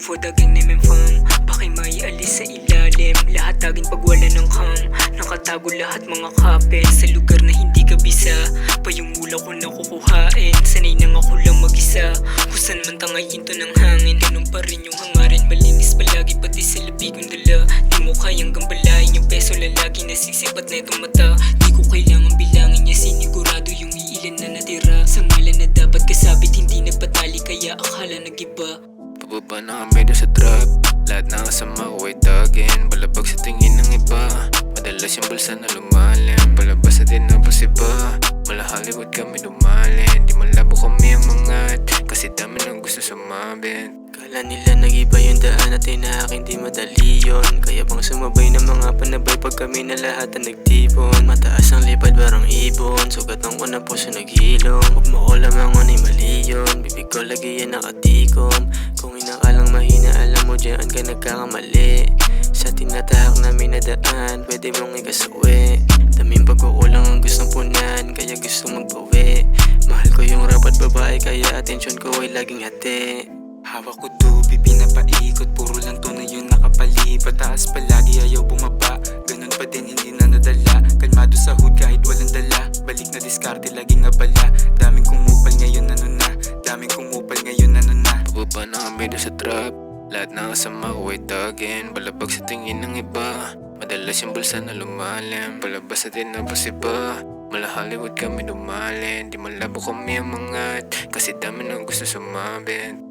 for the gang name and fam. Baki may alis sa ilalim, lahat tagin pag wala ng cam. Nakatago lahat mga kapen, sa lugar na hindi kabisa. Pa yung mula ko nakukuhain, sanay nang ako lang mag-isa. Kung saan man tangayin to ng hangin, ganun pa rin yung hangarin. Malinis palagi pati sa labi kong dala. Di mo kayang gambalain yung peso, lalagi nasisipat na itong mata. Di ko kailangan bilangin niya, sinigurado yung iilan na natira. Sa ngalan na dapat kasabit, hindi nagpatali kaya akala nag-iba. Pababa na kami doon sa trap, lahat na kasama ko ay tagin. Balabag sa tingin ng iba, madalas yung bulsa na lumalim. Palabas na din ang pasiba, mala Hollywood kami dumalin. Di malabo kami ang mangat, kasi dami nang gusto sumabit. Kala nila nag-iba yung daan at inahaking di madali yun. Kaya bang sumabay ng mga panabay pag kami na lahat ang nagtipon. Mataas ang lipad parang ibon, sugatan ko na puso naghilom. Huwag mo ko lamang ngunay mali yun, bibig ko lagi yan nakatikom. Kung inakalang mahina alam mo dyan ka nagkakamali. Sa tinatahak namin na daan, pwede mong ikasuwi. Daming pagkukulang ang gustong punan, kaya gusto magpawi. Mahal ko yung rapat babae, kaya atensyon ko ay laging hati. Hawak ko dubi, pinapaikot, puro lang tunay yung nakapalipat. Taas palagi, ayaw bumaba, ganun pa din hindi na nadala. Kalmado sa hood kahit walang dala, balik na diskarte, laging abala. Daming kumupal ngayon ano na, daming kumupal ngayon ano na. Pababa na kami doon sa trap, lahat na kasama ko ay tagin. Balabag sa tingin ng iba, madalas yung bulsa na lumalim. Palabas na din ang pasiba, mala Hollywood kami dumalin. Di malabo kami ang mangat, kasi dami nang gusto sumabit.